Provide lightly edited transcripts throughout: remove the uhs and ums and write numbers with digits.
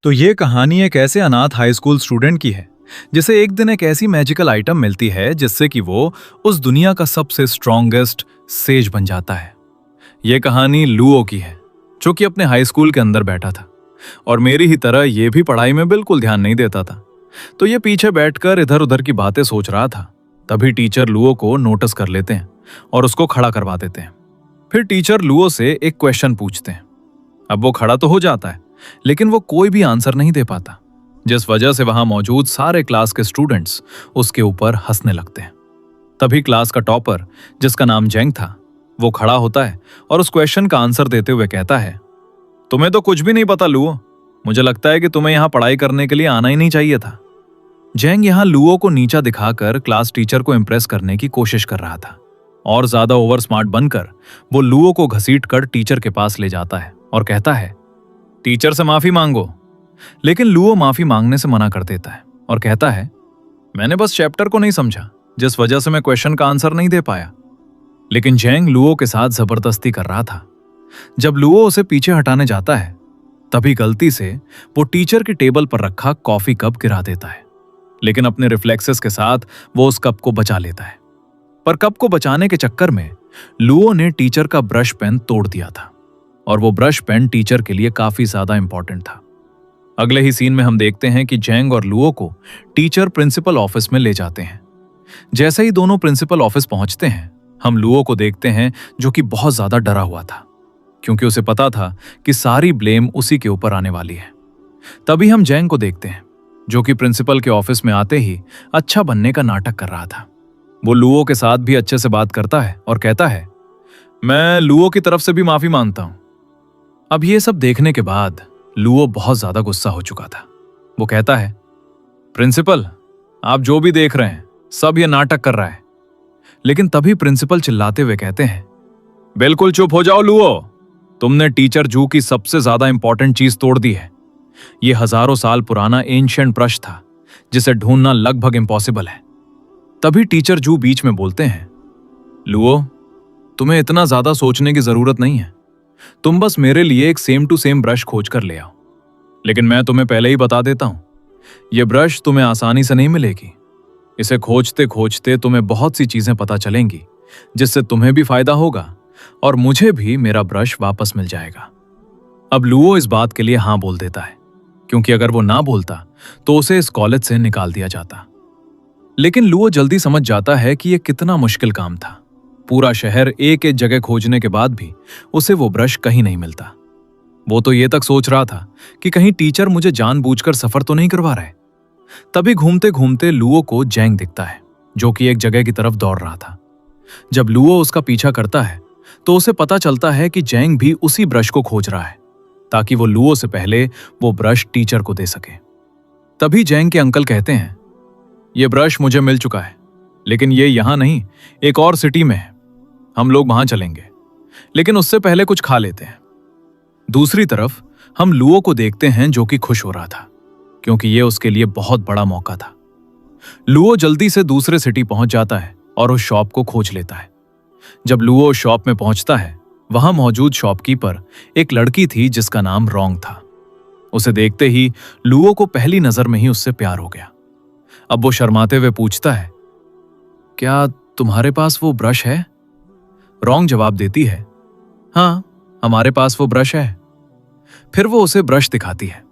तो ये कहानी एक ऐसे अनाथ हाई स्कूल स्टूडेंट की है जिसे एक दिन एक ऐसी मैजिकल आइटम मिलती है जिससे कि वो उस दुनिया का सबसे स्ट्रॉन्गेस्ट सेज बन जाता है। ये कहानी लुओ की है जो कि अपने हाई स्कूल के अंदर बैठा था और मेरी ही तरह ये भी पढ़ाई में बिल्कुल ध्यान नहीं देता था। तो ये पीछे बैठकर इधर उधर की बातें सोच रहा था। तभी टीचर लुओ को नोटिस कर लेते हैं और उसको खड़ा करवा देते हैं। फिर टीचर लुओ से एक क्वेश्चन पूछते हैं। अब वो खड़ा तो हो जाता है लेकिन वो कोई भी आंसर नहीं दे पाता, जिस वजह से वहां मौजूद सारे क्लास के स्टूडेंट्स उसके ऊपर हंसने लगते हैं। तभी क्लास का टॉपर, जिसका नाम जेंग था, वो खड़ा होता है और उस क्वेश्चन का आंसर देते हुए कहता है, तुम्हें तो कुछ भी नहीं पता लुओ। मुझे लगता है कि तुम्हें यहाँ पढ़ाई करने के लिए आना ही नहीं चाहिए था। जेंग यहाँ लुओ को नीचा दिखाकर क्लास टीचर को इम्प्रेस करने की कोशिश कर रहा था और ज्यादा ओवर स्मार्ट बनकर वो लुओ को घसीटकर टीचर के पास ले जाता है और कहता है, टीचर से माफी मांगो। लेकिन लुओ माफी मांगने से मना कर देता है और कहता है, मैंने बस चैप्टर को नहीं समझा, जिस वजह से मैं क्वेश्चन का आंसर नहीं दे पाया। लेकिन जेंग लुओ के साथ जबरदस्ती कर रहा था। जब लुओ उसे पीछे हटाने जाता है तभी गलती से वो टीचर की टेबल पर रखा कॉफी कप गिरा देता है। लेकिन अपने रिफ्लेक्सेस के साथ वो उस कप को बचा लेता है। पर कप को बचाने के चक्कर में लुओ ने टीचर का ब्रश पेन तोड़ दिया था और वो ब्रश पेन टीचर के लिए काफी ज्यादा इंपॉर्टेंट था। अगले ही सीन में हम देखते हैं कि जेंग और लुओ को टीचर प्रिंसिपल ऑफिस में ले जाते हैं। जैसे ही दोनों प्रिंसिपल ऑफिस पहुंचते हैं, हम लुओ को देखते हैं जो कि बहुत ज्यादा डरा हुआ था क्योंकि उसे पता था कि सारी ब्लेम उसी के ऊपर आने वाली है। तभी हम जेंग को देखते हैं जो कि प्रिंसिपल के ऑफिस में आते ही अच्छा बनने का नाटक कर रहा था। वो लुओ के साथ भी अच्छे से बात करता है और कहता है, मैं लुओ की तरफ से भी माफी मांगता हूं। अब ये सब देखने के बाद लुओ बहुत ज्यादा गुस्सा हो चुका था। वो कहता है, प्रिंसिपल, आप जो भी देख रहे हैं सब ये नाटक कर रहा है। लेकिन तभी प्रिंसिपल चिल्लाते हुए कहते हैं, बिल्कुल चुप हो जाओ लुओ, तुमने टीचर जू की सबसे ज्यादा इंपॉर्टेंट चीज तोड़ दी है। ये हजारों साल पुराना एंशिएंट ब्रश था जिसे ढूंढना लगभग इम्पॉसिबल है। तभी टीचर जू बीच में बोलते हैं, लुओ, तुम्हें इतना ज्यादा सोचने की जरूरत नहीं है। तुम बस मेरे लिए एक सेम टू सेम ब्रश खोज कर ले आओ। लेकिन मैं तुम्हें पहले ही बता देता हूं, यह ब्रश तुम्हें आसानी से नहीं मिलेगी। इसे खोजते खोजते तुम्हें बहुत सी चीजें पता चलेंगी जिससे तुम्हें भी फायदा होगा और मुझे भी मेरा ब्रश वापस मिल जाएगा। अब लुओ इस बात के लिए हां बोल देता है क्योंकि अगर वो ना बोलता तो उसे इस कॉलेज से निकाल दिया जाता। लेकिन लुओ जल्दी समझ जाता है कि यह कितना मुश्किल काम था। पूरा शहर एक एक जगह खोजने के बाद भी उसे वो ब्रश कहीं नहीं मिलता। वो तो ये तक सोच रहा था कि कहीं टीचर मुझे जानबूझकर सफर तो नहीं करवा रहे। तभी घूमते घूमते लुओ को जेंग दिखता है जो कि एक जगह की तरफ दौड़ रहा था। जब लुओ उसका पीछा करता है तो उसे पता चलता है कि जेंग भी उसी ब्रश को खोज रहा है ताकि वो लुओ से पहले वो ब्रश टीचर को दे सके। तभी जेंग के अंकल कहते हैं, ये ब्रश मुझे मिल चुका है, लेकिन ये यहां नहीं, एक और सिटी में है। हम लोग वहां चलेंगे, लेकिन उससे पहले कुछ खा लेते हैं। दूसरी तरफ हम लुओ को देखते हैं जो कि खुश हो रहा था क्योंकि यह उसके लिए बहुत बड़ा मौका था। लुओ जल्दी से दूसरे सिटी पहुंच जाता है और उस शॉप को खोज लेता है। जब लुओ उस शॉप में पहुंचता है, वहां मौजूद शॉपकीपर एक लड़की थी जिसका नाम रोंग था। उसे देखते ही लुओ को पहली नजर में ही उससे प्यार हो गया। अब वो शर्माते हुए पूछता है, क्या तुम्हारे पास वो ब्रश है? रोंग जवाब देती है, हाँ, हमारे पास वो ब्रश है। फिर वो उसे ब्रश दिखाती है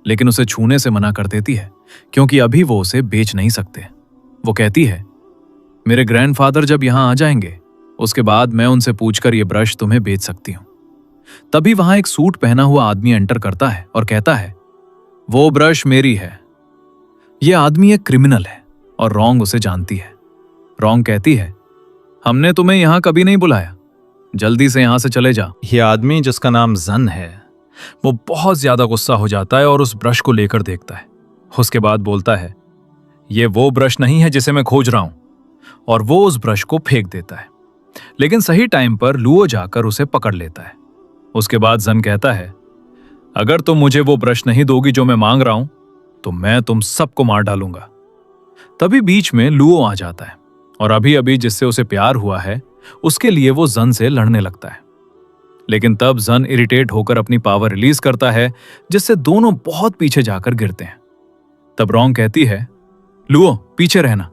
लेकिन उसे छूने से मना कर देती है क्योंकि अभी वो उसे बेच नहीं सकते। वो कहती है, मेरे ग्रैंडफादर जब यहां आ जाएंगे उसके बाद मैं उनसे पूछकर ये ब्रश तुम्हें बेच सकती हूं। तभी वहां एक सूट पहना हुआ आदमी एंटर करता है और कहता है, वो ब्रश मेरी है। यह आदमी एक क्रिमिनल है और रोंग उसे जानती है। रोंग कहती है, हमने तुम्हें यहां कभी नहीं बुलाया, जल्दी से यहां से चले जा। यह आदमी जिसका नाम जन है वो बहुत ज्यादा गुस्सा हो जाता है और उस ब्रश को लेकर देखता है। उसके बाद बोलता है, यह वो ब्रश नहीं है जिसे मैं खोज रहा हूं, और वो उस ब्रश को फेंक देता है। लेकिन सही टाइम पर लुओ जाकर उसे पकड़ लेता है। उसके बाद जन कहता है, अगर तुम मुझे वो ब्रश नहीं दोगी जो मैं मांग रहा हूं तो मैं तुम सबको मार डालूंगा। तभी बीच में लुओ आ जाता है और अभी अभी जिससे उसे प्यार हुआ है उसके लिए वो जन से लड़ने लगता है। लेकिन तब जन इरिटेट होकर अपनी पावर रिलीज करता है, जिससे दोनों बहुत पीछे जाकर गिरते हैं। तब रोंग कहती है, लुओ पीछे रहना।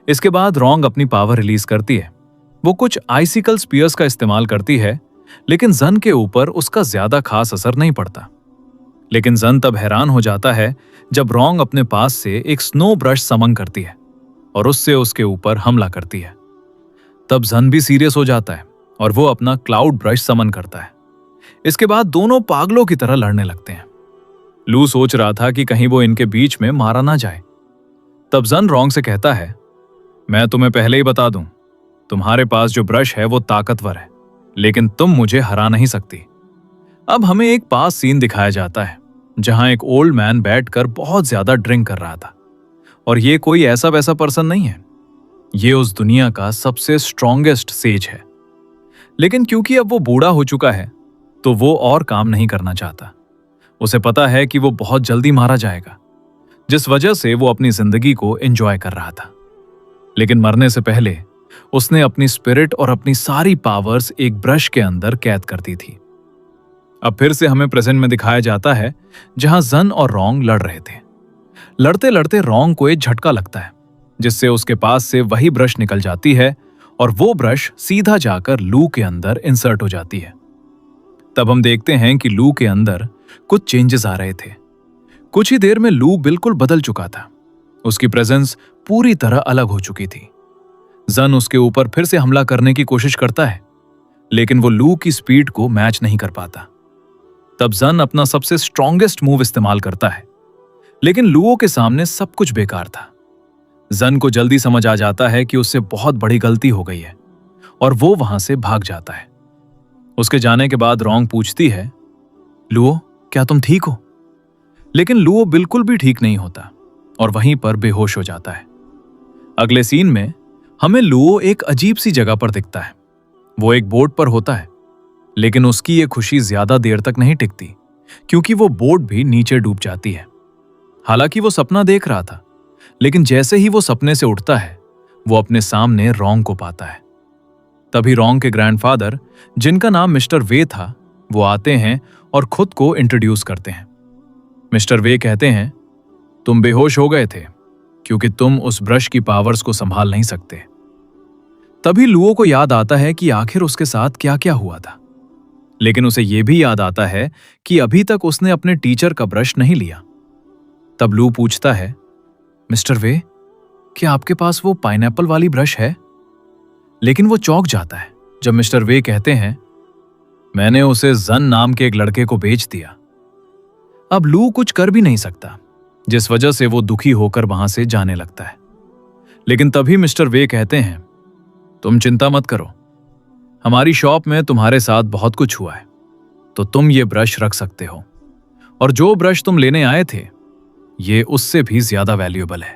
इसके बाद रोंग अपनी पावर रिलीज करती है। वो कुछ आइसिकल स्पीयर्स का इस्तेमाल करती है, लेकिन जन के ऊपर उसका ज्यादा खास असर नहीं पड़ता। लेकिन जन तब हैरान हो जाता है जब रोंग अपने पास से एक स्नो ब्रश समन करती है और उससे उसके ऊपर हमला करती है। तब जन भी सीरियस हो जाता है और वो अपना क्लाउड ब्रश समन करता है। इसके बाद दोनों पागलों की तरह लड़ने लगते हैं। लू सोच रहा था कि कहीं वो इनके बीच में मारा ना जाए। तब जन रोंग से कहता है, मैं तुम्हें पहले ही बता दूं, तुम्हारे पास जो ब्रश है वो ताकतवर है, लेकिन तुम मुझे हरा नहीं सकती। अब हमें एक पास सीन दिखाया जाता है जहां एक ओल्ड मैन बैठकर बहुत ज्यादा ड्रिंक कर रहा था। और ये कोई ऐसा वैसा पर्सन नहीं है, ये उस दुनिया का सबसे स्ट्रॉन्गेस्ट सेज है। लेकिन क्योंकि अब वो बूढ़ा हो चुका है तो वो और काम नहीं करना चाहता। उसे पता है कि वो बहुत जल्दी मारा जाएगा, जिस वजह से वो अपनी जिंदगी को एंजॉय कर रहा था। लेकिन मरने से पहले उसने अपनी स्पिरिट और अपनी सारी पावर्स एक ब्रश के अंदर कैद कर दी थी। अब फिर से हमें प्रेजेंट में दिखाया जाता है जहां जन और रोंग लड़ रहे थे। लड़ते लड़ते रोंग को एक झटका लगता है, जिससे उसके पास से वही ब्रश निकल जाती है और वो ब्रश सीधा जाकर लू के अंदर इंसर्ट हो जाती है। तब हम देखते हैं कि लू के अंदर कुछ चेंजेस आ रहे थे। कुछ ही देर में लू बिल्कुल बदल चुका था। उसकी प्रेजेंस पूरी तरह अलग हो चुकी थी। जन उसके ऊपर फिर से हमला करने की कोशिश करता है, लेकिन वो लू की स्पीड को मैच नहीं कर पाता। तब जन अपना सबसे स्ट्रॉन्गेस्ट मूव इस्तेमाल करता है, लेकिन लुओ के सामने सब कुछ बेकार था। जन को जल्दी समझ आ जाता है कि उससे बहुत बड़ी गलती हो गई है और वो वहां से भाग जाता है। उसके जाने के बाद रोंग पूछती है, लुओ क्या तुम ठीक हो? लेकिन लुओ बिल्कुल भी ठीक नहीं होता और वहीं पर बेहोश हो जाता है। अगले सीन में हमें लुओ एक अजीब सी जगह पर दिखता है। वो एक बोट पर होता है, लेकिन उसकी ये खुशी ज्यादा देर तक नहीं टिकती, क्योंकि वो बोट भी नीचे डूब जाती है। हालांकि वो सपना देख रहा था, लेकिन जैसे ही वो सपने से उठता है वो अपने सामने रोंग को पाता है। तभी रोंग के ग्रैंडफादर, जिनका नाम मिस्टर वे था, वो आते हैं और खुद को इंट्रोड्यूस करते हैं। मिस्टर वे कहते हैं, तुम बेहोश हो गए थे क्योंकि तुम उस ब्रश की पावर्स को संभाल नहीं सकते। तभी लुओ को याद आता है कि आखिर उसके साथ क्या क्या हुआ था, लेकिन उसे यह भी याद आता है कि अभी तक उसने अपने टीचर का ब्रश नहीं लिया। तब लू पूछता है, मिस्टर वे, क्या आपके पास वो पाइनएप्पल वाली ब्रश है? लेकिन वो चौंक जाता है जब मिस्टर वे कहते हैं, मैंने उसे जन नाम के एक लड़के को बेच दिया। अब लू कुछ कर भी नहीं सकता, जिस वजह से वो दुखी होकर वहां से जाने लगता है। लेकिन तभी मिस्टर वे कहते हैं, तुम चिंता मत करो, हमारी शॉप में तुम्हारे साथ बहुत कुछ हुआ है, तो तुम ये ब्रश रख सकते हो, और जो ब्रश तुम लेने आए थे ये उससे भी ज्यादा वैल्यूएबल है।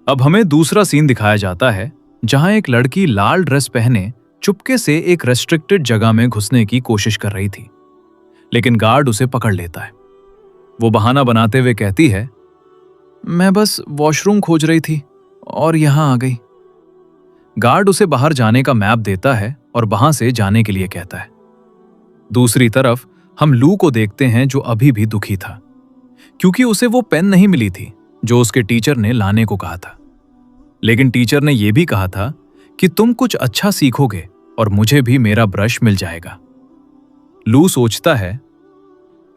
अब हमें दूसरा सीन दिखाया जाता है जहां एक लड़की लाल ड्रेस पहने चुपके से एक रेस्ट्रिक्टेड जगह में घुसने की कोशिश कर रही थी, लेकिन गार्ड उसे पकड़ लेता है। वो बहाना बनाते हुए कहती है, मैं बस वॉशरूम खोज रही थी और यहां आ गई। गार्ड उसे बाहर जाने का मैप देता है और वहां से जाने के लिए कहता है। दूसरी तरफ हम लू को देखते हैं जो अभी भी दुखी था, क्योंकि उसे वो पेन नहीं मिली थी जो उसके टीचर ने लाने को कहा था। लेकिन टीचर ने यह भी कहा था कि तुम कुछ अच्छा सीखोगे और मुझे भी मेरा ब्रश मिल जाएगा। लू सोचता है,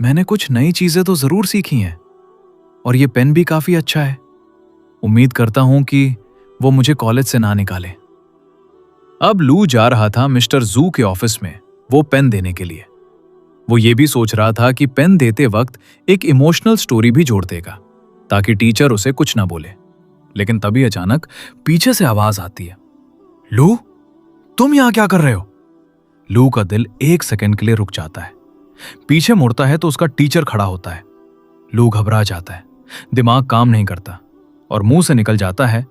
मैंने कुछ नई चीजें तो जरूर सीखी हैं और ये पेन भी काफी अच्छा है। उम्मीद करता हूं कि वो मुझे कॉलेज से ना निकाले। अब लू जा रहा था मिस्टर जू के ऑफिस में वो पेन देने के लिए। वो ये भी सोच रहा था कि पेन देते वक्त एक इमोशनल स्टोरी भी जोड़ देगा ताकि टीचर उसे कुछ ना बोले। लेकिन तभी अचानक पीछे से आवाज आती है, लू तुम यहां क्या कर रहे हो? लू का दिल एक सेकंड के लिए रुक जाता है। पीछे मुड़ता है तो उसका टीचर खड़ा होता है। लू घबरा जाता है, दिमाग काम नहीं करता और मुंह से निकल जाता है,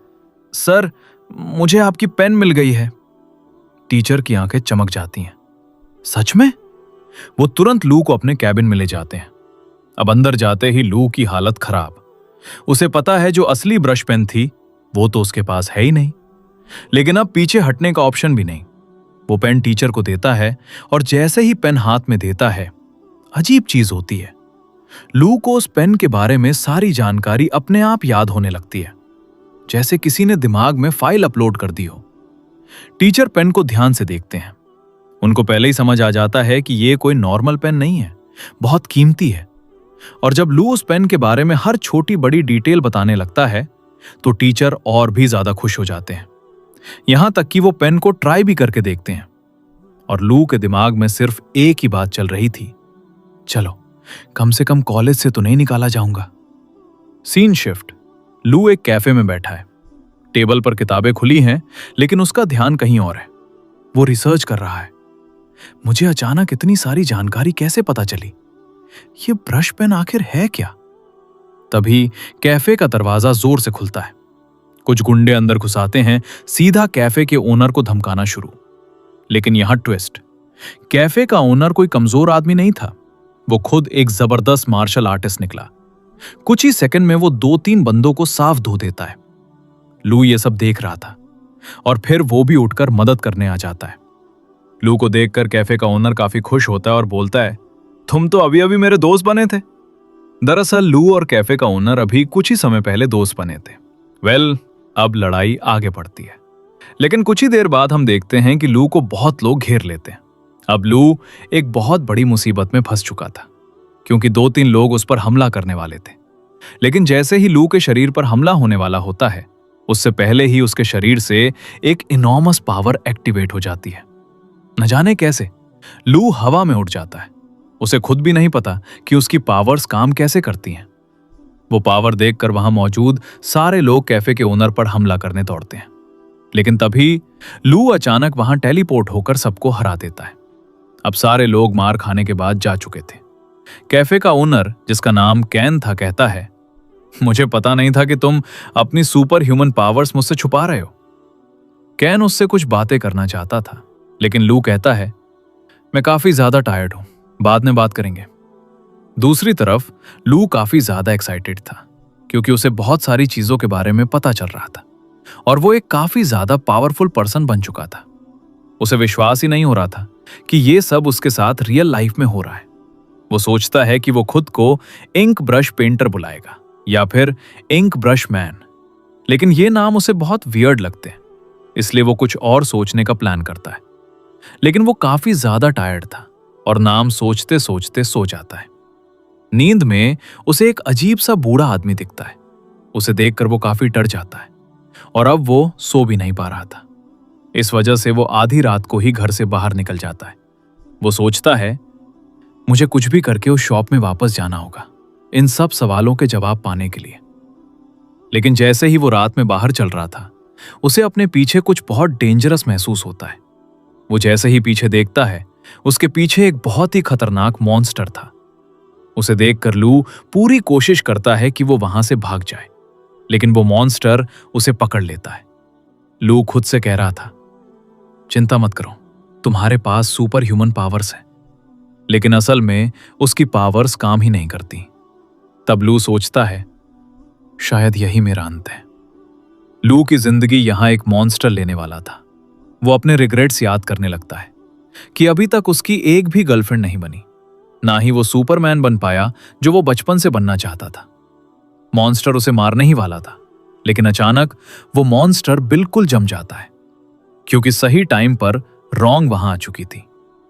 सर मुझे आपकी पेन मिल गई है। टीचर की आंखें चमक जाती हैं। सच में? वो तुरंत लू को अपने कैबिन में ले जाते हैं। अब अंदर जाते ही लू की हालत खराब। उसे पता है जो असली ब्रश पेन थी वो तो उसके पास है ही नहीं, लेकिन अब पीछे हटने का ऑप्शन भी नहीं। वो पेन टीचर को देता है और जैसे ही पेन हाथ में देता है, अजीब चीज होती है। लू को उस पेन के बारे में सारी जानकारी अपने आप याद होने लगती है, जैसे किसी ने दिमाग में फाइल अपलोड कर दी हो। टीचर पेन को ध्यान से देखते हैं। उनको पहले ही समझ आ जाता है कि ये कोई नॉर्मल पेन नहीं है, बहुत कीमती है। और जब लू उस पेन के बारे में हर छोटी बड़ी डिटेल बताने लगता है तो टीचर और भी ज्यादा खुश हो जाते हैं, यहां तक कि वो पेन को ट्राई भी करके देखते हैं। और लू के दिमाग में सिर्फ एक ही बात चल रही थी, चलो कम से कम कॉलेज से तो नहीं निकाला जाऊंगा। Scene shift. लू एक कैफे में बैठा है। टेबल पर किताबें खुली हैं, लेकिन उसका ध्यान कहीं और है। वो रिसर्च कर रहा है। मुझे अचानक इतनी सारी जानकारी कैसे पता चली? ये ब्रश पेन आखिर है क्या? तभी कैफे का दरवाजा जोर से खुलता है। कुछ गुंडे अंदर घुस आते हैं, सीधा कैफे के ओनर को धमकाना शुरू। लेकिन यहां ट्विस्ट, कैफे का ओनर कोई कमजोर आदमी नहीं था। वो खुद एक जबरदस्त मार्शल आर्टिस्ट निकला। कुछ ही सेकंड में वो 2-3 बंदों को साफ धो देता है। लू ये सब देख रहा था और फिर वो भी उठकर मदद करने आ जाता है। लू को देखकर कैफे का ओनर काफी खुश होता है और बोलता है, तुम तो अभी अभी मेरे दोस्त बने थे। दरअसल लू और कैफे का ओनर अभी कुछ ही समय पहले दोस्त बने थे। अब लड़ाई आगे बढ़ती है, लेकिन कुछ ही देर बाद हम देखते हैं कि लू को बहुत लोग घेर लेते हैं। अब लू एक बहुत बड़ी मुसीबत में फंस चुका था, क्योंकि 2-3 लोग उस पर हमला करने वाले थे। लेकिन जैसे ही लू के शरीर पर हमला होने वाला होता है, उससे पहले ही उसके शरीर से एक इनॉर्मस पावर एक्टिवेट हो जाती है। न जाने कैसे लू हवा में उड़ जाता है। उसे खुद भी नहीं पता कि उसकी पावर्स काम कैसे करती हैं। वो पावर देखकर वहां मौजूद सारे लोग कैफे के ओनर पर हमला करने दौड़ते हैं, लेकिन तभी लू अचानक वहां टेलीपोर्ट होकर सबको हरा देता है। अब सारे लोग मार खाने के बाद जा चुके थे। कैफे का ओनर, जिसका नाम कैन था, कहता है, मुझे पता नहीं था कि तुम अपनी सुपर ह्यूमन पावर्स मुझसे छुपा रहे हो। कैन उससे कुछ बातें करना चाहता था, लेकिन लू कहता है, मैं काफी ज्यादा टायर्ड हूं, बाद में बात करेंगे। दूसरी तरफ लू काफी ज्यादा एक्साइटेड था, क्योंकि उसे बहुत सारी चीजों के बारे में पता चल रहा था और वो एक काफी ज्यादा पावरफुल पर्सन बन चुका था। उसे विश्वास ही नहीं हो रहा था कि ये सब उसके साथ रियल लाइफ में हो रहा है। वो सोचता है कि वो खुद को इंक ब्रश पेंटर बुलाएगा या फिर इंक ब्रश मैन, लेकिन ये नाम उसे बहुत वियर्ड लगते हैं, इसलिए वो कुछ और सोचने का प्लान करता है। लेकिन वो काफी ज्यादा टायर्ड था और नाम सोचते सोचते सो जाता है। नींद में उसे एक अजीब सा बूढ़ा आदमी दिखता है। उसे देखकर वो काफी डर जाता है और अब वो सो भी नहीं पा रहा था। इस वजह से वो आधी रात को ही घर से बाहर निकल जाता है। वो सोचता है, मुझे कुछ भी करके उस शॉप में वापस जाना होगा, इन सब सवालों के जवाब पाने के लिए। लेकिन जैसे ही वो रात में बाहर चल रहा था, उसे अपने पीछे कुछ बहुत डेंजरस महसूस होता है। वो जैसे ही पीछे देखता है, उसके पीछे एक बहुत ही खतरनाक मॉन्स्टर था। उसे देखकर लू पूरी कोशिश करता है कि वो वहां से भाग जाए, लेकिन वो मॉन्स्टर उसे पकड़ लेता है। लू खुद से कह रहा था, चिंता मत करो, तुम्हारे पास सुपर ह्यूमन पावर्स हैं। लेकिन असल में उसकी पावर्स काम ही नहीं करती। तब लू सोचता है, शायद यही मेरा अंत है। लू की जिंदगी यहां एक मॉन्स्टर लेने वाला था। वो अपने रिग्रेट्स याद करने लगता है कि अभी तक उसकी एक भी गर्लफ्रेंड नहीं बनी, ना ही वो सुपरमैन बन पाया जो वो बचपन से बनना चाहता था। मॉन्स्टर उसे मारने ही वाला था, लेकिन अचानक वो मॉन्स्टर बिल्कुल जम जाता है, क्योंकि सही टाइम पर रोंग वहां आ चुकी थी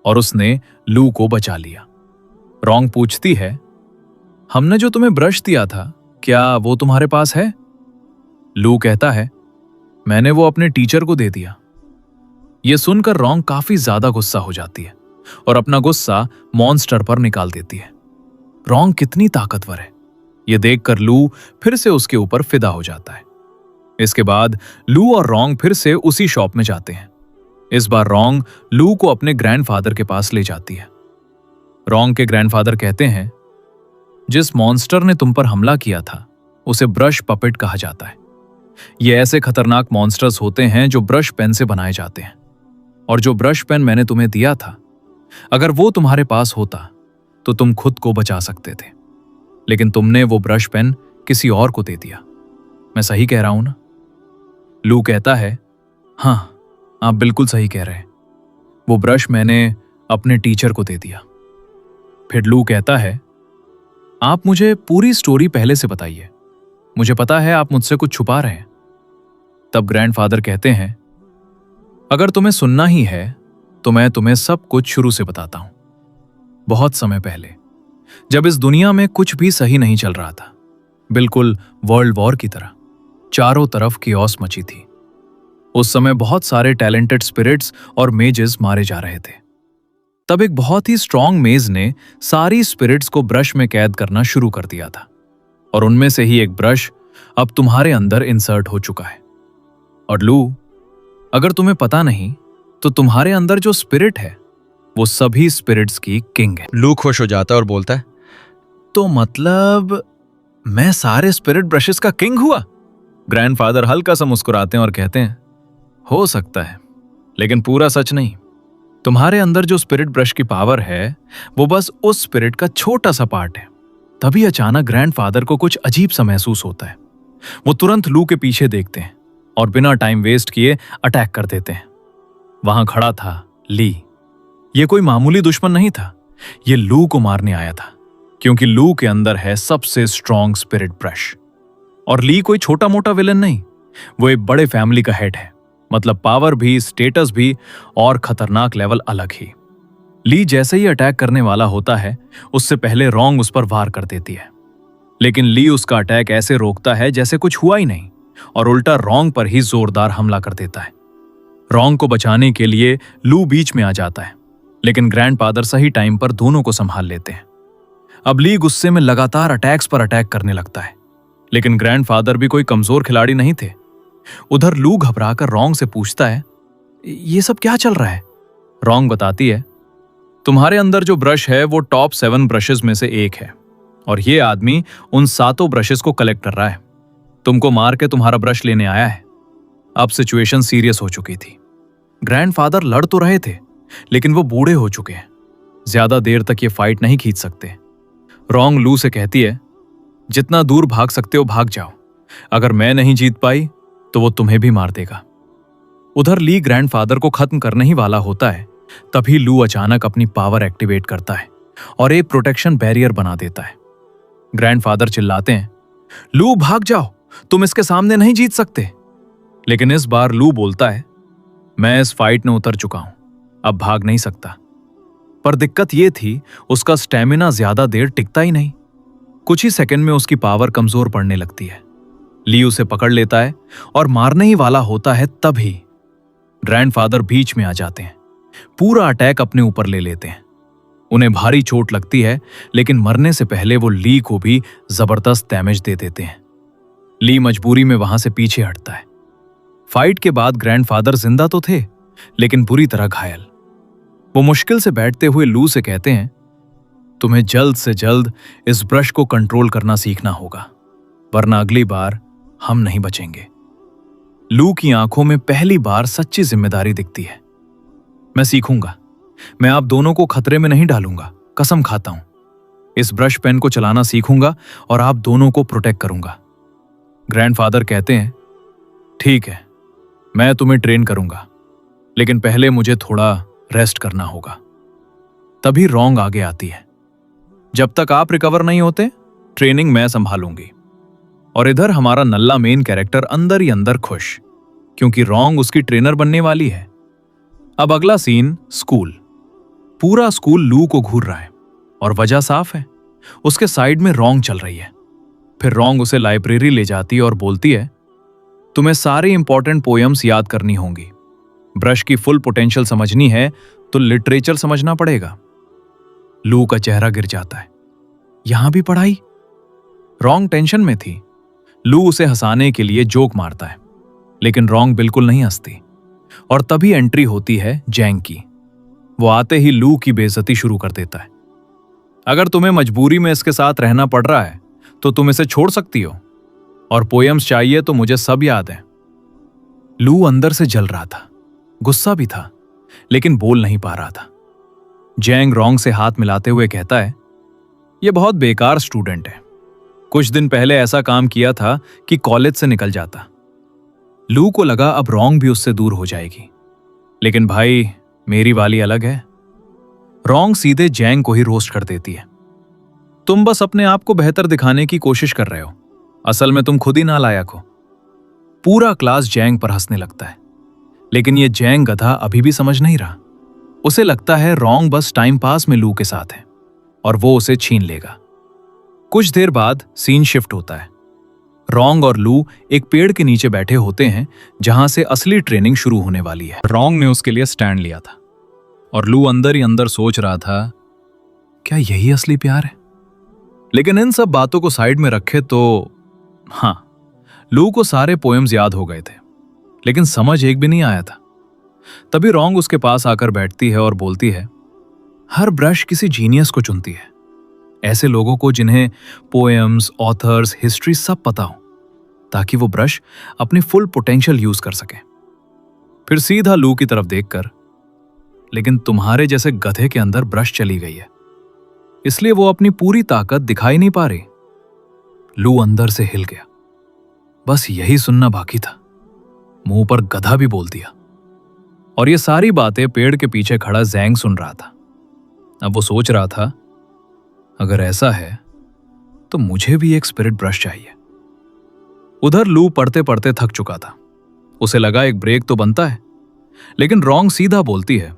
और उसने लू को बचा लिया। रोंग पूछती है, हमने जो तुम्हें ब्रश दिया था, क्या वो तुम्हारे पास है? लू कहता है, मैंने वो अपने टीचर को दे दिया। यह सुनकर रोंग काफी ज्यादा गुस्सा हो जाती है और अपना गुस्सा मॉन्स्टर पर निकाल देती है। रोंग कितनी ताकतवर है, यह देखकर लू फिर से उसके ऊपर फिदा हो जाता है। इसके बाद लू और रोंग फिर से उसी शॉप में जाते हैं। इस बार रोंग लू को अपने ग्रैंडफादर के पास ले जाती है। रोंग के ग्रैंडफादर कहते हैं, जिस मॉन्स्टर ने तुम पर हमला किया था उसे ब्रश पपेट कहा जाता है। ये ऐसे खतरनाक मॉन्स्टर्स होते हैं जो ब्रश पेन से बनाए जाते हैं, और जो ब्रश पेन मैंने तुम्हें दिया था, अगर वो तुम्हारे पास होता तो तुम खुद को बचा सकते थे, लेकिन तुमने वो ब्रश पेन किसी और को दे दिया। मैं सही कह रहा हूं ना? लू कहता है, हाँ, आप बिल्कुल सही कह रहे हैं। वो ब्रश मैंने अपने टीचर को दे दिया। फिर लू कहता है, आप मुझे पूरी स्टोरी पहले से बताइए, मुझे पता है आप मुझसे कुछ छुपा रहे हैं। तब ग्रैंडफादर कहते हैं, अगर तुम्हें सुनना ही है तो मैं तुम्हें सब कुछ शुरू से बताता हूं। बहुत समय पहले, जब इस दुनिया में कुछ भी सही नहीं चल रहा था, बिल्कुल वर्ल्ड वॉर की तरह चारों तरफ किओस मची थी। उस समय बहुत सारे टैलेंटेड स्पिरिट्स और मेजेस मारे जा रहे थे। तब एक बहुत ही स्ट्रांग मेज ने सारी स्पिरिट्स को ब्रश में कैद करना शुरू कर दिया था, और उनमें से ही एक ब्रश अब तुम्हारे अंदर इंसर्ट हो चुका है। और लू, अगर तुम्हें पता नहीं तो तुम्हारे अंदर जो स्पिरिट है वो सभी स्पिरिट्स की किंग है। लू खुश हो जाता है और बोलता है, तो मतलब मैं सारे स्पिरिट ब्रशेस का किंग हुआ? ग्रैंडफादर हल्का सा मुस्कुराते हैं और कहते हैं, हो सकता है, लेकिन पूरा सच नहीं। तुम्हारे अंदर जो स्पिरिट ब्रश की पावर है वो बस उस स्पिरिट का छोटा सा पार्ट है। तभी अचानक ग्रैंडफादर को कुछ अजीब सा महसूस होता है। वो तुरंत लू के पीछे देखते हैं और बिना टाइम वेस्ट किए अटैक कर देते हैं। वहां खड़ा था ली। ये कोई मामूली दुश्मन नहीं था, ये लू को मारने आया था, क्योंकि लू के अंदर है सबसे स्ट्रॉन्ग स्पिरिट ब्रश। और ली कोई छोटा मोटा विलन नहीं, वो एक बड़े फैमिली का हेड है, मतलब पावर भी, स्टेटस भी और खतरनाक लेवल अलग ही। ली जैसे ही अटैक करने वाला होता है, उससे पहले रोंग उस पर वार कर देती है, लेकिन ली उसका अटैक ऐसे रोकता है जैसे कुछ हुआ ही नहीं, और उल्टा रोंग पर ही जोरदार हमला कर देता है। रोंग को बचाने के लिए लू बीच में आ जाता है, लेकिन ग्रैंडफादर सही टाइम पर दोनों को संभाल लेते हैं। अब ली गुस्से में लगातार अटैक्स पर अटैक करने लगता है, लेकिन ग्रैंडफादर भी कोई कमजोर खिलाड़ी नहीं थे। उधर लू घबराकर रोंग से पूछता है, ये सब क्या चल रहा है? रोंग बताती है, तुम्हारे अंदर जो ब्रश है वो टॉप 7 ब्रशेस में से एक है, और ये आदमी उन 7 ब्रशेस को कलेक्ट कर रहा है। तुमको मार के तुम्हारा ब्रश लेने आया है। अब सिचुएशन सीरियस हो चुकी थी। ग्रैंडफादर लड़ तो रहे थे, लेकिन वो बूढ़े हो चुके हैं, ज्यादा देर तक ये फाइट नहीं खींच सकते। रोंग लू से कहती है, जितना दूर भाग सकते हो भाग जाओ, अगर मैं नहीं जीत पाई तो वो तुम्हें भी मार देगा। उधर ली ग्रैंडफादर को खत्म करने ही वाला होता है, तभी लू अचानक अपनी पावर एक्टिवेट करता है और एक प्रोटेक्शन बैरियर बना देता है। ग्रैंडफादर चिल्लाते हैं, लू भाग जाओ, तुम इसके सामने नहीं जीत सकते। लेकिन इस बार लू बोलता है, मैं इस फाइट में उतर चुका हूं, अब भाग नहीं सकता। पर दिक्कत यह थी, उसका स्टेमिना ज्यादा देर टिकता ही नहीं। कुछ ही सेकंड में उसकी पावर कमजोर पड़ने लगती है। ली उसे पकड़ लेता है और मारने ही वाला होता है, तभी ग्रैंडफादर बीच में आ जाते हैं, पूरा अटैक अपने ऊपर ले लेते हैं। उन्हें भारी चोट लगती है, लेकिन मरने से पहले वो ली को भी जबरदस्त डैमेज दे देते हैं। ली मजबूरी में वहां से पीछे हटता है। फाइट के बाद ग्रैंडफादर जिंदा तो थे, लेकिन बुरी तरह घायल। वो मुश्किल से बैठते हुए लू से कहते हैं, तुम्हें जल्द से जल्द इस ब्रश को कंट्रोल करना सीखना होगा, वरना अगली बार हम नहीं बचेंगे। लू की आंखों में पहली बार सच्ची जिम्मेदारी दिखती है। मैं सीखूंगा, मैं आप दोनों को खतरे में नहीं डालूंगा, कसम खाता हूं। इस ब्रश पेन को चलाना सीखूंगा और आप दोनों को प्रोटेक्ट करूंगा। ग्रैंडफादर कहते हैं, ठीक है, मैं तुम्हें ट्रेन करूंगा, लेकिन पहले मुझे थोड़ा रेस्ट करना होगा। तभी रोंग आगे आती है, जब तक आप रिकवर नहीं होते ट्रेनिंग मैं संभालूंगी। और इधर हमारा नल्ला मेन कैरेक्टर अंदर ही अंदर खुश, क्योंकि रोंग उसकी ट्रेनर बनने वाली है। अब अगला सीन स्कूल। पूरा स्कूल लू को घूर रहा है और वजह साफ है, उसके साइड में रोंग चल रही है। फिर रोंग उसे लाइब्रेरी ले जाती है और बोलती है, तुम्हें सारी इंपॉर्टेंट पोएम्स याद करनी होंगी। ब्रश की फुल पोटेंशियल समझनी है तो लिटरेचर समझना पड़ेगा। लू का चेहरा गिर जाता है, यहां भी पढ़ाई? रोंग टेंशन में थी। लू उसे हंसाने के लिए जोक मारता है, लेकिन रोंग बिल्कुल नहीं हंसती। और तभी एंट्री होती है जैंग की। वो आते ही लू की बेइज्जती शुरू कर देता है। अगर तुम्हें मजबूरी में इसके साथ रहना पड़ रहा है तो तुम इसे छोड़ सकती हो, और पोएम्स चाहिए तो मुझे सब याद है। लू अंदर से जल रहा था, गुस्सा भी था, लेकिन बोल नहीं पा रहा था। जैंग रोंग से हाथ मिलाते हुए कहता है, यह बहुत बेकार स्टूडेंट है, कुछ दिन पहले ऐसा काम किया था कि कॉलेज से निकल जाता। लू को लगा अब रोंग भी उससे दूर हो जाएगी, लेकिन भाई मेरी वाली अलग है। रोंग सीधे जैंग को ही रोस्ट कर देती है। तुम बस अपने आप को बेहतर दिखाने की कोशिश कर रहे हो, असल में तुम खुद ही नालायक हो। पूरा क्लास जैंग पर हंसने लगता है, लेकिन ये जैंग गधा अभी भी समझ नहीं रहा। उसे लगता है रोंग बस टाइम पास में लू के साथ है और वो उसे छीन लेगा। कुछ देर बाद सीन शिफ्ट होता है। रोंग और लू एक पेड़ के नीचे बैठे होते हैं जहां से असली ट्रेनिंग शुरू होने वाली है। रोंग ने उसके लिए स्टैंड लिया था और लू अंदर ही अंदर सोच रहा था, क्या यही असली प्यार है? लेकिन इन सब बातों को साइड में रखे तो हाँ, लू को सारे पोएम्स याद हो गए थे, लेकिन समझ एक भी नहीं आया था। तभी रोंग उसके पास आकर बैठती है और बोलती है, हर ब्रश किसी जीनियस को चुनती है, ऐसे लोगों को जिन्हें पोएम्स, ऑथर्स, हिस्ट्री सब पता हो, ताकि वो ब्रश अपनी फुल पोटेंशियल यूज कर सके। फिर सीधा लू की तरफ देखकर, लेकिन तुम्हारे जैसे गधे के अंदर ब्रश चली गई है, इसलिए वो अपनी पूरी ताकत दिखाई नहीं पा रही। लू अंदर से हिल गया। बस यही सुनना बाकी था। मुंह पर गधा भी बोल दिया। और ये सारी बातें पेड़ के पीछे खड़ा जैंग सुन रहा था। अब वो सोच रहा था, अगर ऐसा है तो मुझे भी एक स्पिरिट ब्रश चाहिए। उधर लू पढ़ते पढ़ते थक चुका था। उसे लगा एक ब्रेक तो बनता है, लेकिन रोंग सीधा बोलती है,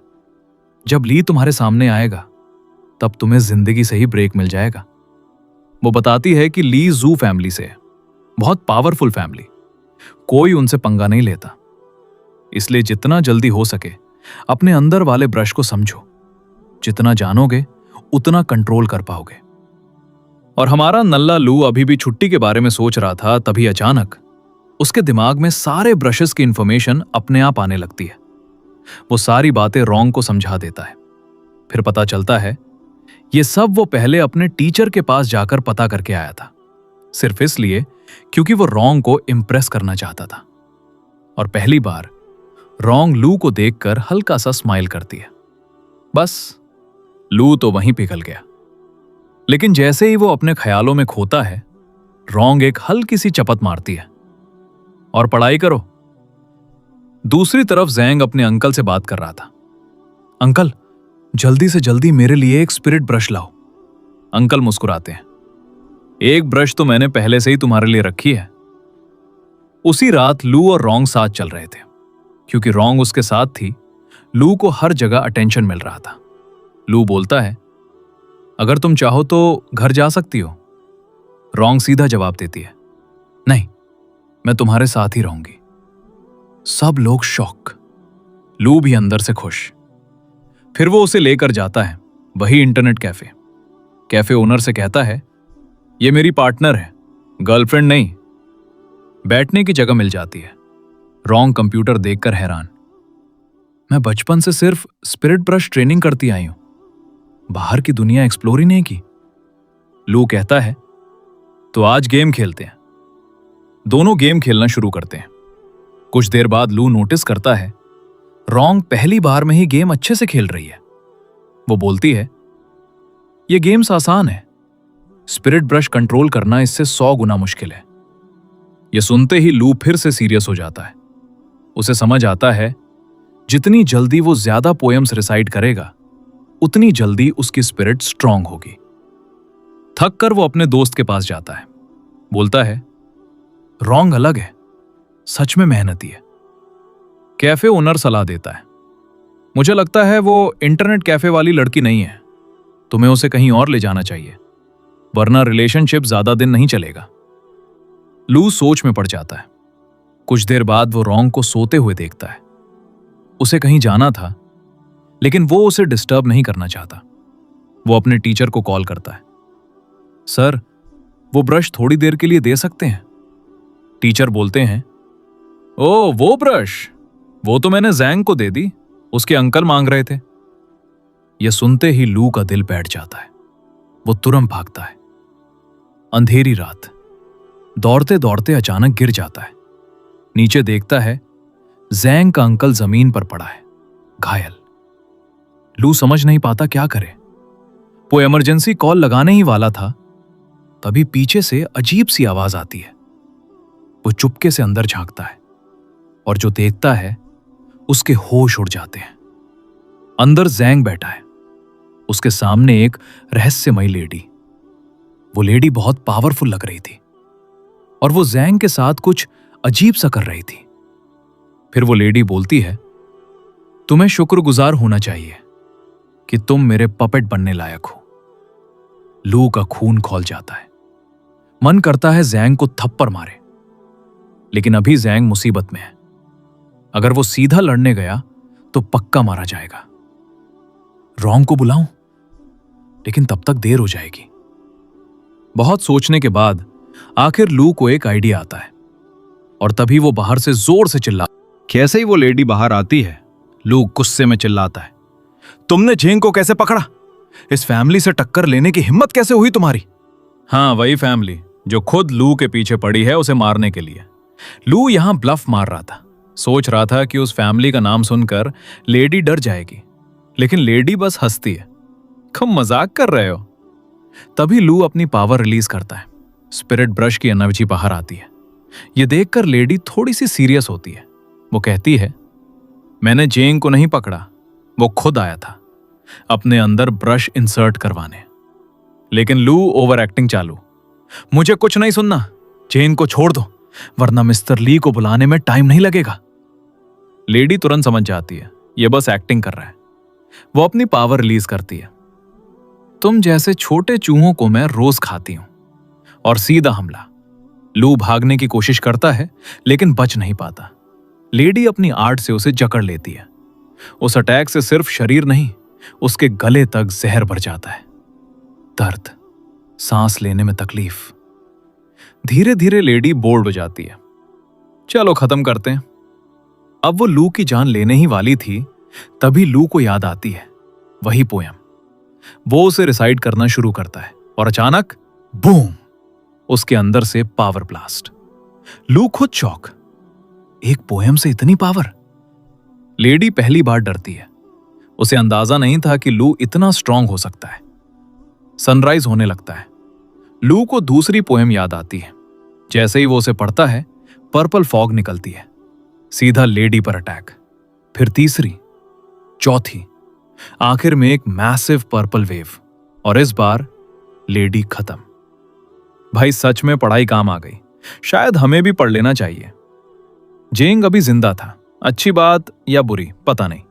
जब ली तुम्हारे सामने आएगा तब तुम्हें जिंदगी से ही ब्रेक मिल जाएगा। वो बताती है कि ली जू फैमिली से है, बहुत पावरफुल फैमिली, कोई उनसे पंगा नहीं लेता, इसलिए जितना जल्दी हो सके अपने अंदर वाले ब्रश को समझो। जितना जानोगे उतना कंट्रोल कर पाओगे। और हमारा नल्ला लू अभी भी छुट्टी के बारे में सोच रहा था, तभी अचानक उसके दिमाग में सारे ब्रशेस की इंफॉर्मेशन अपने आप आने लगती है। वो सारी बातें रोंग को समझा देता है। फिर पता चलता है ये सब वो पहले अपने टीचर के पास जाकर पता करके आया था, सिर्फ इसलिए क्योंकि वो रोंग को इम्प्रेस करना चाहता था। और पहली बार रोंग लू को देखकर हल्का सा स्माइल करती है। बस लू तो वहीं पिघल गया। लेकिन जैसे ही वो अपने ख्यालों में खोता है, रोंग एक हल्की सी चपत मारती है, और पढ़ाई करो। दूसरी तरफ जैंग अपने अंकल से बात कर रहा था। अंकल, जल्दी से जल्दी मेरे लिए एक स्पिरिट ब्रश लाओ। अंकल मुस्कुराते हैं। एक ब्रश तो मैंने पहले से ही तुम्हारे लिए रखी है। उसी रात लू और रोंग साथ चल रहे थे। क्योंकि रोंग उसके साथ थी, लू को हर जगह अटेंशन मिल रहा था। लू बोलता है, अगर तुम चाहो तो घर जा सकती हो। रोंग सीधा जवाब देती है, नहीं, मैं तुम्हारे साथ ही रहूंगी। सब लोग शॉक, लू भी अंदर से खुश। फिर वो उसे लेकर जाता है वही इंटरनेट कैफे। कैफे ओनर से कहता है, ये मेरी पार्टनर है, गर्लफ्रेंड नहीं। बैठने की जगह मिल जाती है। रोंग कंप्यूटर देखकर हैरान, मैं बचपन से सिर्फ स्पिरिट ब्रश ट्रेनिंग करती आई हूं, बाहर की दुनिया एक्सप्लोर ही नहीं की। लू कहता है, तो आज गेम खेलते हैं। दोनों गेम खेलना शुरू करते हैं। कुछ देर बाद लू नोटिस करता है रोंग पहली बार में ही गेम अच्छे से खेल रही है। वो बोलती है, ये गेम्स आसान है, स्पिरिट ब्रश कंट्रोल करना इससे 100 गुना मुश्किल है। ये सुनते ही लू फिर से सीरियस हो जाता है। उसे समझ आता है जितनी जल्दी वो ज्यादा पोएम्स रिसाइट करेगा, उतनी जल्दी उसकी स्पिरिट स्ट्रांग होगी। थक कर वो अपने दोस्त के पास जाता है। बोलता है, रोंग अलग है, सच में मेहनती है। कैफे ओनर सलाह देता है, मुझे लगता है वो इंटरनेट कैफे वाली लड़की नहीं है, तुम्हें उसे कहीं और ले जाना चाहिए, वरना रिलेशनशिप ज्यादा दिन नहीं चलेगा। लू सोच में पड़ जाता है। कुछ देर बाद वो रोंग को सोते हुए देखता है। उसे कहीं जाना था, लेकिन वो उसे डिस्टर्ब नहीं करना चाहता। वो अपने टीचर को कॉल करता है, सर, वो ब्रश थोड़ी देर के लिए दे सकते हैं? टीचर बोलते हैं, ओ वो ब्रश, वो तो मैंने जैंग को दे दी, उसके अंकल मांग रहे थे। यह सुनते ही लू का दिल बैठ जाता है। वो तुरंत भागता है। अंधेरी रात, दौड़ते दौड़ते अचानक गिर जाता है। नीचे देखता है जैंग का अंकल जमीन पर पड़ा है, घायल। लू समझ नहीं पाता क्या करे। वो इमरजेंसी कॉल लगाने ही वाला था, तभी पीछे से अजीब सी आवाज आती है। वो चुपके से अंदर झांकता है और जो देखता है उसके होश उड़ जाते हैं। अंदर जैंग बैठा है, उसके सामने एक रहस्यमयी लेडी। वो लेडी बहुत पावरफुल लग रही थी और वो जैंग के साथ कुछ अजीब सा कर रही थी। फिर वो लेडी बोलती है, तुम्हें शुक्रगुजार होना चाहिए कि तुम मेरे पपेट बनने लायक हो। लू का खून खौल जाता है। मन करता है जैंग को थप्पड़ मारे, लेकिन अभी जैंग मुसीबत में है। अगर वो सीधा लड़ने गया तो पक्का मारा जाएगा। रॉन्ग को बुलाऊं, लेकिन तब तक देर हो जाएगी। बहुत सोचने के बाद आखिर लू को एक आइडिया आता है और तभी वो बाहर से जोर से चिल्ला। कैसे ही वो लेडी बाहर आती है, लू गुस्से में चिल्लाता है, तुमने जेंग को कैसे पकड़ा? इस फैमिली से टक्कर लेने की हिम्मत कैसे हुई तुम्हारी? हाँ, वही फैमिली जो खुद लू के पीछे पड़ी है उसे मारने के लिए। लू यहां ब्लफ मार रहा था। सोच रहा था कि उस फैमिली का नाम सुनकर लेडी डर जाएगी, लेकिन लेडी बस हंसती है। तुम मजाक कर रहे हो। तभी लू अपनी पावर रिलीज करता है। स्पिरिट ब्रश की एनर्जी बाहर आती है। यह देखकर लेडी थोड़ी सी सीरियस होती है। वो कहती है, मैंने जेंग को नहीं पकड़ा, वो खुद आया था अपने अंदर ब्रश इंसर्ट करवाने। लेकिन लू ओवर एक्टिंग चालू। मुझे कुछ नहीं सुनना, जेंग को छोड़ दो, वरना मिस्टर ली को बुलाने में टाइम नहीं लगेगा। लेडी तुरंत समझ जाती है ये बस एक्टिंग कर रहा है। वो अपनी पावर रिलीज करती है। तुम जैसे छोटे चूहों को मैं रोज खाती हूं। और सीधा हमला। लू भागने की कोशिश करता है, लेकिन बच नहीं पाता। लेडी अपनी आर्ट से उसे जकड़ लेती है। उस अटैक से सिर्फ शरीर नहीं, उसके गले तक जहर भर जाता है। दर्द, सांस लेने में तकलीफ। धीरे धीरे लेडी बोर्ड हो जाती है। चलो खत्म करते हैं। अब वो लू की जान लेने ही वाली थी, तभी लू को याद आती है वही पोयम। वो उसे रिसाइट करना शुरू करता है और अचानक बूम, उसके अंदर से पावर ब्लास्ट। लू खुद चौक। एक पोयम से इतनी पावर? लेडी पहली बार डरती है। उसे अंदाजा नहीं था कि लू इतना स्ट्रांग हो सकता है। सनराइज होने लगता है। लू को दूसरी पोयम याद आती है। जैसे ही वो उसे पढ़ता है, पर्पल फॉग निकलती है, सीधा लेडी पर अटैक। फिर तीसरी, चौथी, आखिर में एक मैसिव पर्पल वेव, और इस बार लेडी खत्म। भाई सच में पढ़ाई काम आ गई। शायद हमें भी पढ़ लेना चाहिए। जेंग अभी जिंदा था, अच्छी बात या बुरी पता नहीं।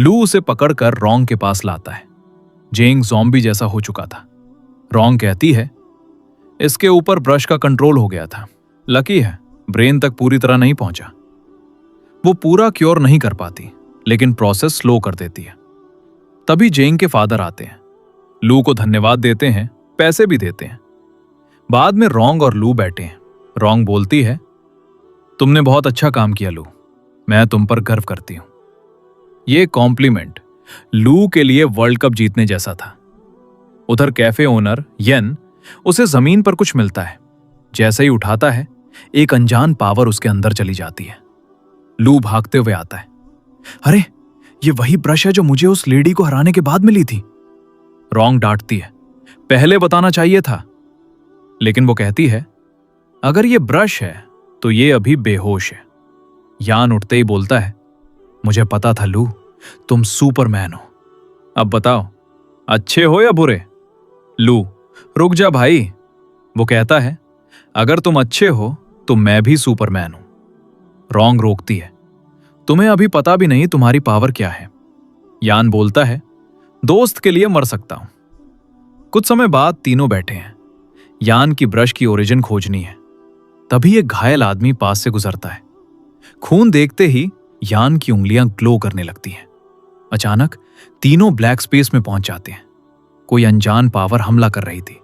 लू उसे पकड़कर रॉन्ग के पास लाता है। जेंग ज़ॉम्बी जैसा हो चुका था। रॉन्ग कहती है, इसके ऊपर ब्रश का कंट्रोल हो गया था। लकी है ब्रेन तक पूरी तरह नहीं पहुंचा। वो पूरा क्योर नहीं कर पाती, लेकिन प्रोसेस स्लो कर देती है। तभी जेंग के फादर आते हैं। लू को धन्यवाद देते हैं, पैसे भी देते हैं। बाद में रॉन्ग और लू बैठे हैं। रॉन्ग बोलती है, तुमने बहुत अच्छा काम किया लू, मैं तुम पर गर्व करती हूं। ये कॉम्प्लीमेंट लू के लिए वर्ल्ड कप जीतने जैसा था। उधर कैफे ओनर येन, उसे जमीन पर कुछ मिलता है। जैसे ही उठाता है, एक अनजान पावर उसके अंदर चली जाती है। लू भागते हुए आता है। अरे ये वही ब्रश है जो मुझे उस लेडी को हराने के बाद मिली थी। रॉन्ग डांटती है, पहले बताना चाहिए था। लेकिन वो कहती है, अगर ये ब्रश है तो ये अभी बेहोश है। यान उठते ही बोलता है, मुझे पता था लू, तुम सुपरमैन हो। अब बताओ, अच्छे हो या बुरे? लू, रुक जा भाई। वो कहता है, अगर तुम अच्छे हो तो मैं भी सुपरमैन हूं। रॉन्ग रोकती है, तुम्हें अभी पता भी नहीं तुम्हारी पावर क्या है। यान बोलता है, दोस्त के लिए मर सकता हूं। कुछ समय बाद तीनों बैठे हैं। यान की ब्रश की ओरिजिन खोजनी है। तभी एक घायल आदमी पास से गुजरता है। खून देखते ही यान की उंगलियां ग्लो करने लगती हैं। अचानक तीनों ब्लैक स्पेस में पहुंच जाते हैं। कोई अनजान पावर हमला कर रही थी।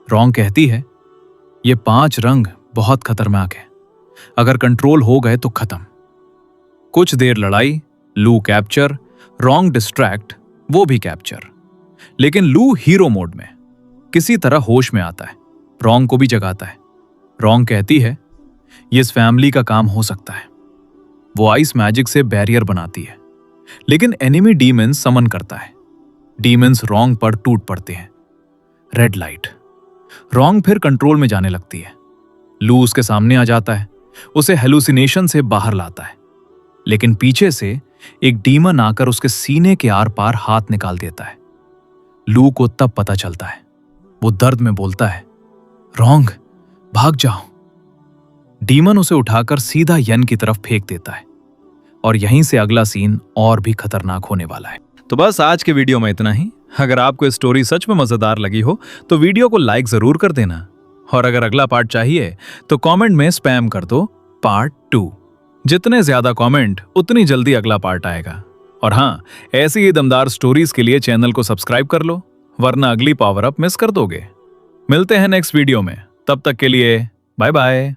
रॉन्ग कहती है, ये 5 रंग बहुत खतरनाक है, अगर कंट्रोल हो गए तो खत्म। कुछ देर लड़ाई, लू कैप्चर, रॉन्ग डिस्ट्रैक्ट, वो भी कैप्चर। लेकिन लू हीरो मोड में किसी तरह होश में आता है। रॉन्ग को भी जगाता है। रॉन्ग कहती है, ये इस फैमिली का काम हो सकता है। वो आइस मैजिक से बैरियर बनाती है, लेकिन एनिमी डीमंस समन करता है। डीमंस रॉन्ग पर टूट पड़ते हैं। Red light. रॉन्ग फिर कंट्रोल में जाने लगती है। लू उसके सामने आ जाता है, उसे हेलुसिनेशन से बाहर लाता है, लेकिन पीछे से एक डीमन आकर उसके सीने के आर पार हाथ निकाल देता है। लू को तब पता चलता है। वो दर्द में बोलता है, रॉन्ग, भाग जाओ। डीमन उसे उठाकर सीधा यन की तरफ फेंक देता है और यहीं से अगला सीन और भी खतरनाक होने वाला है। तो बस आज के वीडियो में इतना ही। अगर आपको स्टोरी सच में मजेदार लगी हो तो वीडियो को लाइक जरूर कर देना, और अगर अगला पार्ट चाहिए तो कमेंट में स्पैम कर दो पार्ट 2। जितने ज्यादा कमेंट उतनी जल्दी अगला पार्ट आएगा। और हाँ, ऐसी ही दमदार स्टोरीज के लिए चैनल को सब्सक्राइब कर लो, वरना अगली पावर अप मिस कर दोगे। मिलते हैं नेक्स्ट वीडियो में, तब तक के लिए बाय बाय।